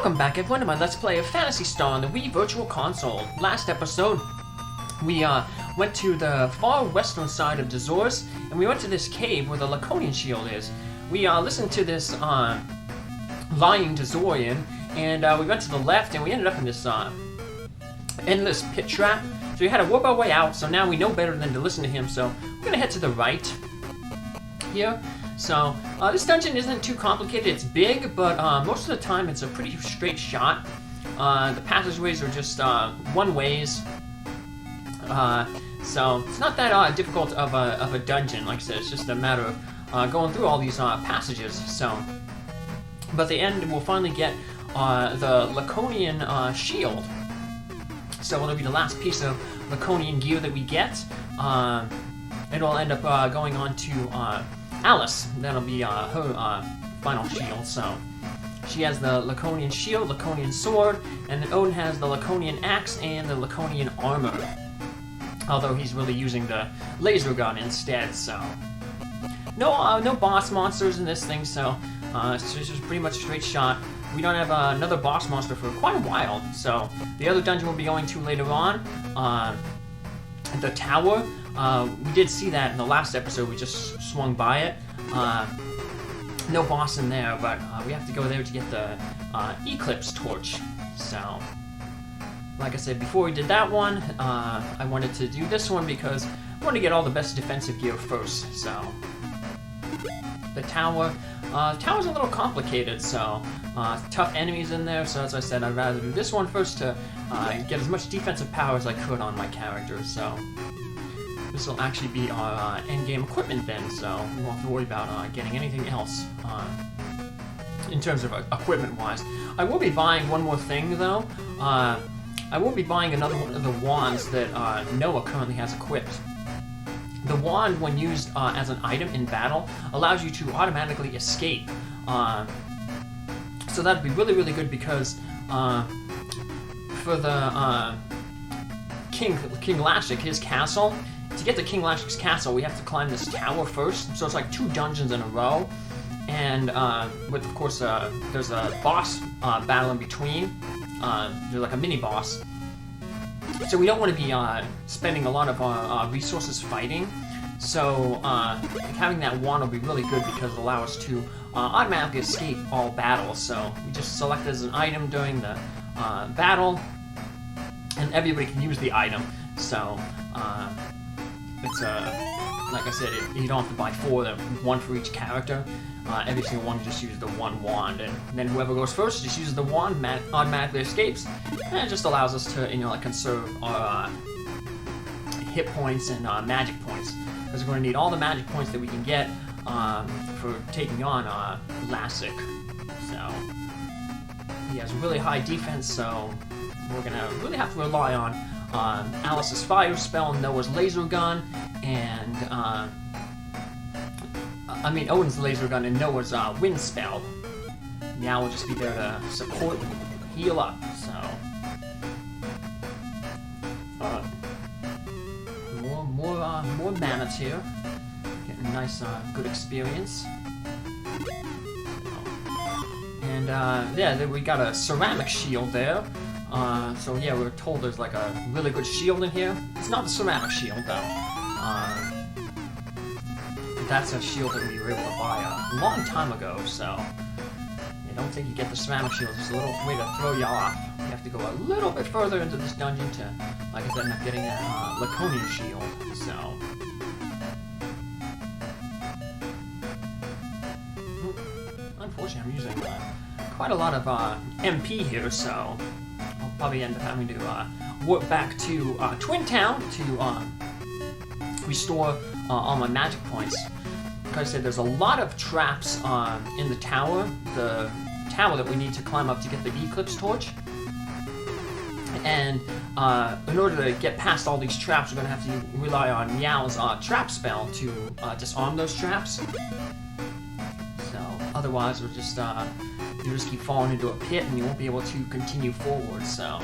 Welcome back everyone to my Let's Play of Phantasy Star on the Wii Virtual Console. Last episode, we went to the far western side of Dezoris, and we went to this cave where the Laconian shield is. We listened to this lying Dezorian, and we went to the left, and we ended up in this endless pit trap. So we had to warp our way out, so now we know better than to listen to him, so we're gonna head to the right here. So, this dungeon isn't too complicated. It's big, but most of the time it's a pretty straight shot. The passageways are just one-ways. So, it's not that difficult of a dungeon. Like I said, it's just a matter of going through all these passages. So, but at the end, we'll finally get the Laconian shield. So, it'll be the last piece of Laconian gear that we get. It'll end up going on to Alice. That'll be her final shield. So she has the Laconian shield, Laconian sword, and then Odin has the Laconian axe and the Laconian armor. Although he's really using the laser gun instead. So no boss monsters in this thing. So it's just pretty much a straight shot. We don't have another boss monster for quite a while. So the other dungeon we'll be going to later on, the tower. We did see that in the last episode. We just swung by it. No boss in there, but we have to go there to get the Eclipse Torch. So, like I said, before we did that one, I wanted to do this one because I wanted to get all the best defensive gear first. So, the tower. The tower's a little complicated, so tough enemies in there. So, as I said, I'd rather do this one first to get as much defensive power as I could on my character. So. This will actually be our endgame equipment then, so we won't have to worry about getting anything else in terms of equipment-wise. I will be buying one more thing, though. I will be buying another one of the wands that Noah currently has equipped. The wand, when used as an item in battle, allows you to automatically escape. So that'd be really, really good because for the King Lassic, his castle, to get to King Lassic's castle, we have to climb this tower first, so it's like 2 dungeons in a row, and with, of course, there's a boss battle in between. There's like a mini-boss. So we don't want to be spending a lot of our resources fighting, so having that wand will be really good because it allows us to automatically escape all battles. So we just select it as an item during the battle, and everybody can use the item. So it's like I said, you don't have to buy 4 of them, 1 for each character. Every single one just uses the 1 wand, and then whoever goes first just uses the wand, automatically escapes, and it just allows us to, like, conserve our hit points and magic points, because we're going to need all the magic points that we can get for taking on Lassic. So he has really high defense, so we're going to really have to rely on Alice's fire spell, Noah's laser gun, and Odin's laser gun and Noah's wind spell. Now we'll just be there to support and heal up. So more mana's here, getting a nice good experience. And yeah, then we got a ceramic shield there. So yeah, we were told there's like a really good shield in here. It's not the ceramic shield though. That's a shield that we were able to buy a long time ago, so I don't think you get the ceramic shield. It's a little way to throw you off. You have to go a little bit further into this dungeon to, like I said, end up getting a Laconian shield. So unfortunately, I'm using quite a lot of MP here, so I'll probably end up having to warp back to Twin Town to restore all my magic points. Like I said, there's a lot of traps in the tower that we need to climb up to get the Eclipse Torch. And in order to get past all these traps, we're going to have to rely on Myau's trap spell to disarm those traps. So otherwise, we'll just you just keep falling into a pit and you won't be able to continue forward. So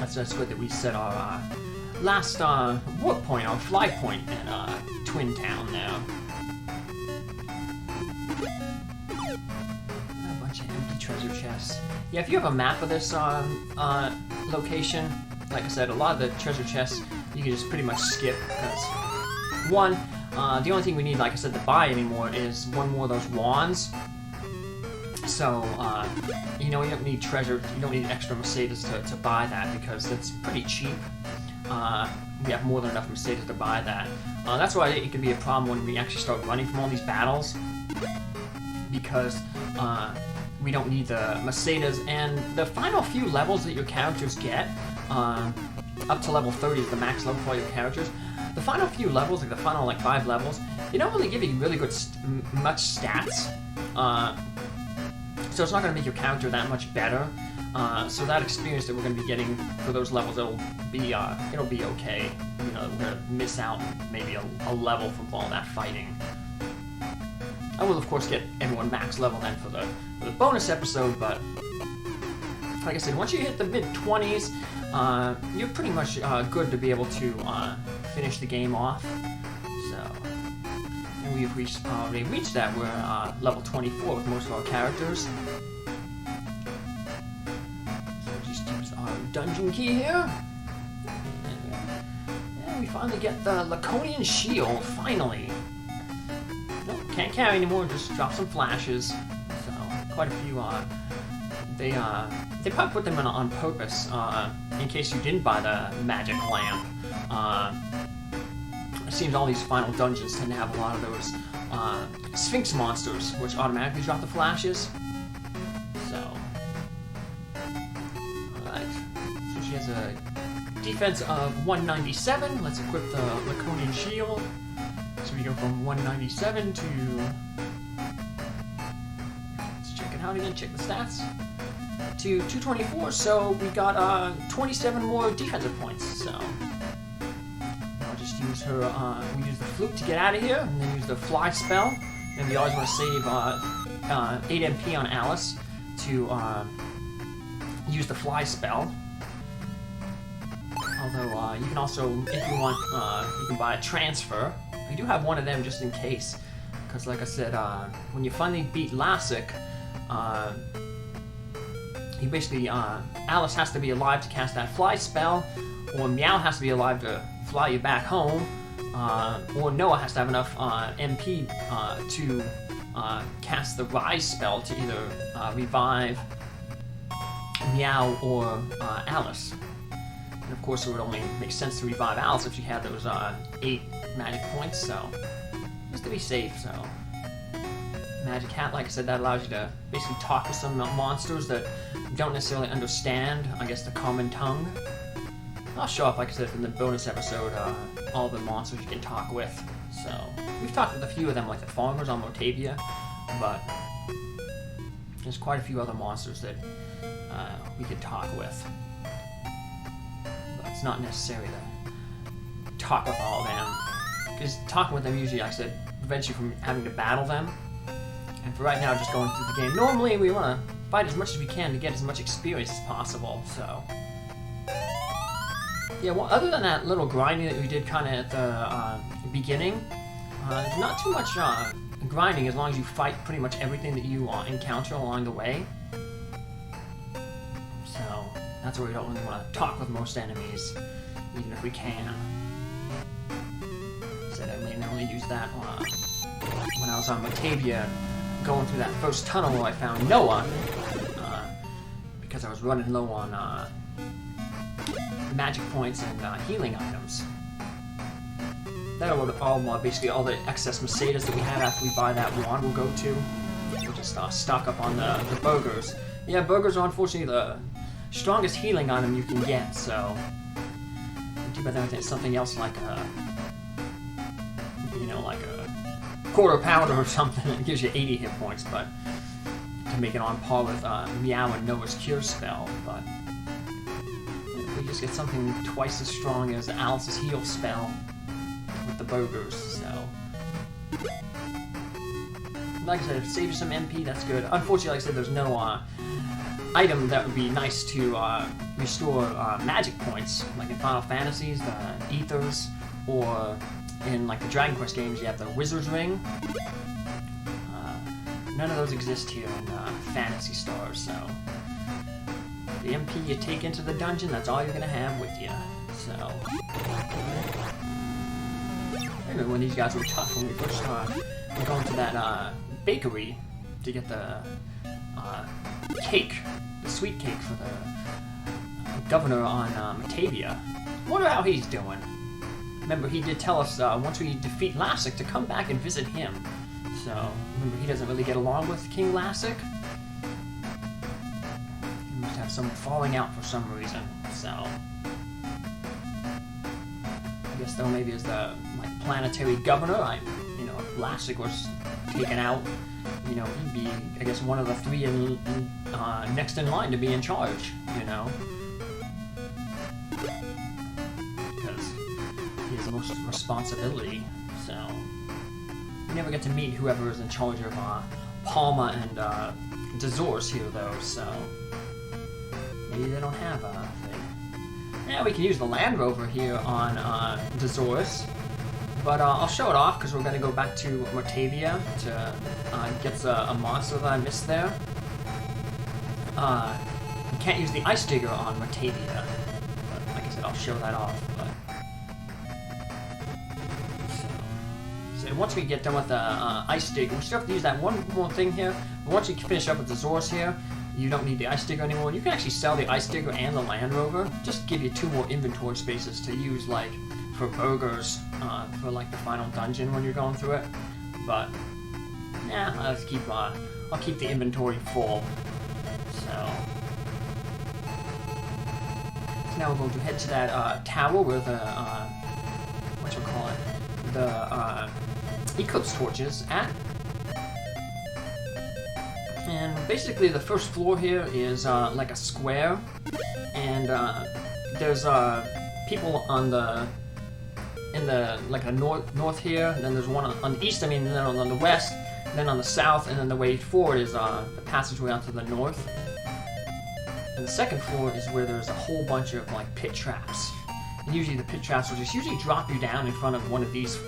that's good that we set our last warp point, our fly point in Twin Town now. chest. Yeah, if you have a map of this location, like I said, a lot of the treasure chests you can just pretty much skip because one, the only thing we need, like I said, to buy anymore is one more of those wands. So, you know, you don't need treasure, you don't need extra Mercedes to buy that because it's pretty cheap. We have more than enough Mercedes to buy that. That's why it can be a problem when we actually start running from all these battles, because we don't need the Mercedes, and the final few levels that your characters get, up to level 30 is the max level for your characters. The final few levels, like the final 5 levels, they don't really give you really good much stats. So it's not going to make your character that much better. So that experience that we're going to be getting for those levels, it'll be okay. You know, we're going to miss out maybe a level from all that fighting. I will of course get everyone max level then for the bonus episode, but like I said, once you hit the mid-20s, you're pretty much good to be able to finish the game off. So, and we've already reached that. We're level 24 with most of our characters. So just use our dungeon key here. And we finally get the Laconian shield, finally. Nope, can't carry anymore, just drop some flashes. So, quite a few, they probably put them on purpose, in case you didn't buy the magic lamp. It seems all these final dungeons tend to have a lot of those Sphinx monsters, which automatically drop the flashes. So, alright. So she has a defense of 197. Let's equip the Laconian shield. So we go from 197 to... Let's check it out again, check the stats. To 224, so we got 27 more defensive points, so I'll just use her, we use the flute to get out of here, and then use the fly spell, and we always want to save 8 MP on Alice to use the fly spell. Although, you can also, if you want, you can buy a transfer. I do have one of them just in case, because like I said, when you finally beat Lassic, he basically, Alice has to be alive to cast that fly spell, or Myau has to be alive to fly you back home, or Noah has to have enough MP to cast the rise spell to either revive Myau or Alice. And of course it would only make sense to revive Alice if she had those 8 magic points, so just to be safe, so. Magic Hat, like I said, that allows you to basically talk with some monsters that don't necessarily understand, I guess, the common tongue. I'll show up, like I said, in the bonus episode, all the monsters you can talk with. So, we've talked with a few of them, like the farmers on Motavia, but there's quite a few other monsters that we could talk with. But it's not necessary to talk with all of them, because talking with them usually, like I said, prevents you from having to battle them. And for right now, just going through the game. Normally, we want to fight as much as we can to get as much experience as possible, so... Yeah, well, other than that little grinding that we did kind of at the beginning, there's not too much grinding as long as you fight pretty much everything that you encounter along the way. So, that's where we don't really want to talk with most enemies, even if we can. Said I mainly use that when I was on Motavia, going through that first tunnel where I found Noah, because I was running low on magic points and healing items. That would all basically all the excess Mercedes that we have after we buy that wand will go to. We'll just stock up on the burgers. Yeah, burgers are unfortunately the strongest healing item you can get, so too bad that it's something else like a, you know, like a quarter pounder or something that gives you 80 hit points, but to make it on par with Myau and Noah's Cure spell, but we just get something twice as strong as Alice's heal spell with the burgers, so. Like I said, if it saves you some MP, that's good. Unfortunately, like I said, there's no item that would be nice to restore magic points, like in Final Fantasies, the Ethers, or in like the Dragon Quest games, you have the Wizard's Ring. None of those exist here in Phantasy Star, so the MP you take into the dungeon, that's all you're gonna have with you. So I remember when these guys were tough when we first started going to that bakery to get the cake, the sweet cake for the governor on Matavia. Wonder how he's doing. Remember, he did tell us once we defeat Lassic to come back and visit him. So, remember, he doesn't really get along with King Lassic. He must have some falling out for some reason. So, I guess though maybe as the planetary governor, you know, if Lassic was taken out, you know, he'd be, I guess, one of the three next in line to be in charge. You know. Most responsibility, so we never get to meet whoever is in charge of Palma and Dezoris here, though, so maybe they don't have a thing. Yeah, we can use the Land Rover here on Dezoris, but I'll show it off because we're going to go back to Matavia to get a monster that I missed there. We can't use the Ice Digger on Matavia, but like I said, I'll show that off. But and once we get done with the Ice Digger, we still have to use that one more thing here. But once you finish up with the Dezoris here, you don't need the Ice Digger anymore. You can actually sell the Ice Digger and the Land Rover. Just give you 2 more inventory spaces to use, like, for burgers, for, like, the final dungeon when you're going through it. But, yeah, I'll keep the inventory full. So now we're going to head to that tower where the, the Eclipse Torch is at. And basically the first floor here is like a square, and there's people on the north here, and then there's one on the east, and then on the west, and then on the south, and then the way forward is the passageway onto the north. And the second floor is where there's a whole bunch of like pit traps. And usually the pit traps will just usually drop you down in front of one of these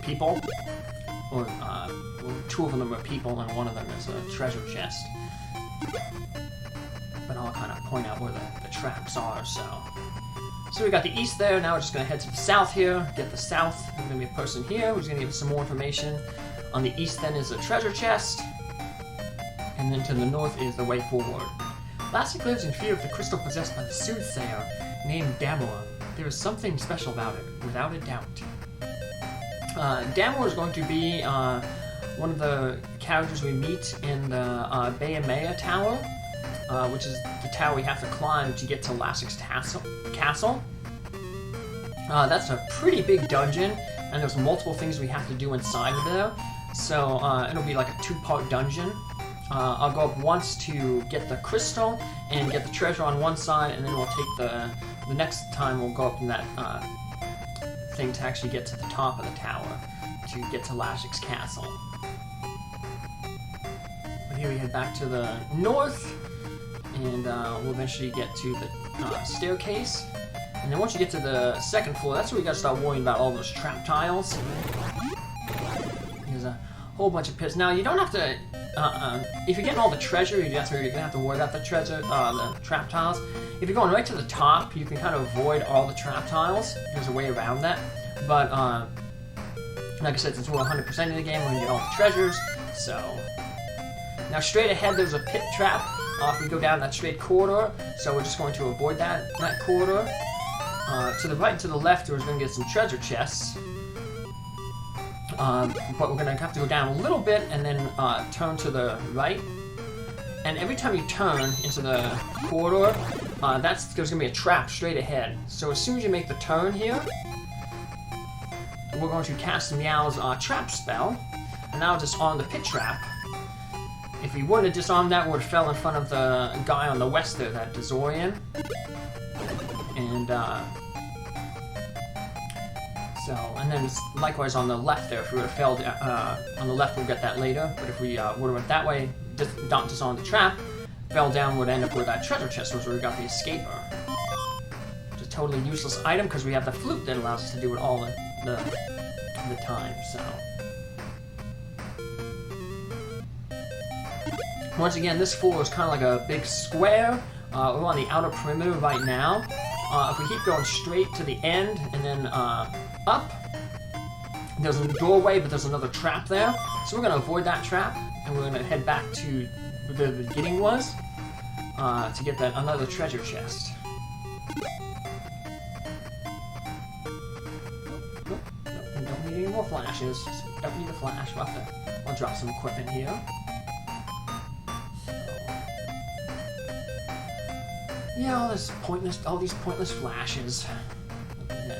people, or 2 of them are people and 1 of them is a treasure chest. But I'll kind of point out where the traps are. So we got the east there. Now we're just gonna head to the south here. Get the south. There's gonna be a person here who's gonna give us some more information. On the east then is a treasure chest, and then to the north is the way forward. Lassic lives in fear of the crystal possessed by the soothsayer named Damor. There is something special about it, without a doubt. Damor is going to be one of the characters we meet in the Bayamea Tower, which is the tower we have to climb to get to Lassic's castle. That's a pretty big dungeon, and there's multiple things we have to do inside of there, so it'll be like a 2-part dungeon. I'll go up once to get the crystal and get the treasure on one side, and then we'll take the next time we'll go up in that thing to actually get to the top of the tower to get to Lassic's castle. But here we head back to the north, and we'll eventually get to the staircase. And then once you get to the second floor, that's where we gotta start worrying about all those trap tiles. There's a whole bunch of pits. Now you don't have to. If you're getting all the treasure, you're gonna have to worry about the trap tiles. If you're going right to the top, you can kind of avoid all the trap tiles. There's a way around that. But like I said, since we're 100% in the game, we're gonna get all the treasures. So now straight ahead, there's a pit trap. If we go down that straight corridor, so we're just going to avoid that corridor. To the right and to the left, we're going to get some treasure chests. But we're going to have to go down a little bit and then turn to the right. And every time you turn into the corridor, there's going to be a trap straight ahead. So as soon as you make the turn here, we're going to cast Myau's trap spell, and now disarm the pit trap. If we wouldn't have disarmed that, we would have fell in front of the guy on the west there, that Dezorian. And and then likewise on the left there, if we would have failed on the left, we'll get that later. But if we would have went that way, don't disarm the trap, fell down, would end up with that treasure chest, which is where we got the escaper. Which is a totally useless item because we have the flute that allows us to do it all the time. So Once again, this floor is kind of like a big square. We're on the outer perimeter right now. If we keep going straight to the end and then up, there's a doorway, but there's another trap there. So we're going to avoid that trap, and we're going to head back to where the beginning was to get that another treasure chest. Nope, we don't need any more flashes. Don't need the flash. I'll drop some equipment here. Yeah, all these pointless flashes. And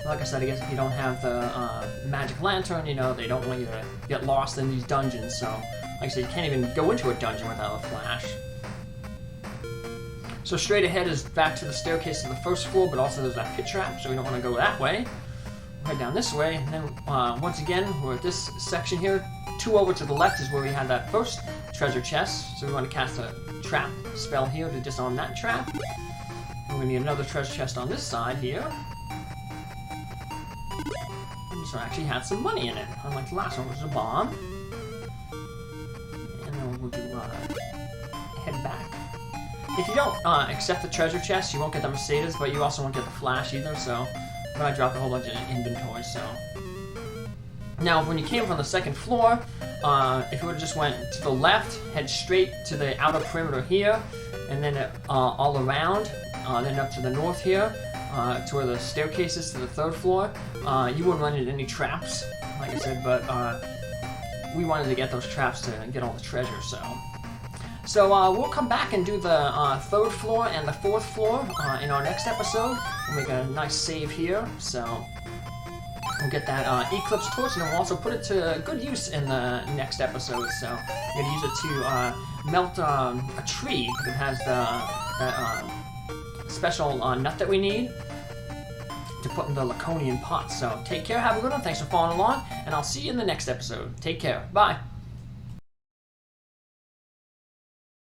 like I said, I guess if you don't have the magic lantern, you know, they don't want you to get lost in these dungeons. So, like I said, you can't even go into a dungeon without a flash. So straight ahead is back to the staircase to the first floor, but also there's that pit trap, so we don't want to go that way. We'll head down this way, and then once again, we're at this section here. 2 over to the left is where we had that first treasure chest, so we want to cast a trap spell here to disarm that trap. And we're going to need another treasure chest on this side here. And this one actually had some money in it, unlike the last one, which was a bomb. And then we'll do head back. If you don't accept the treasure chest, you won't get the Mercedes, but you also won't get the flash either, so I dropped a whole bunch of inventory, so. Now, when you came from the second floor, if you would have just went to the left, head straight to the outer perimeter here, and then all around, then up to the north here, to where the staircase is to the 3rd floor, you wouldn't run into any traps, like I said, but we wanted to get those traps to get all the treasure, so. So we'll come back and do the 3rd floor and the 4th floor in our next episode. We'll make a nice save here, so we'll get that Eclipse Torch, and then we'll also put it to good use in the next episode. So we're going to use it to melt a tree that has the special nut that we need to put in the Laconian pot. So take care, have a good one, thanks for following along, and I'll see you in the next episode. Take care, bye!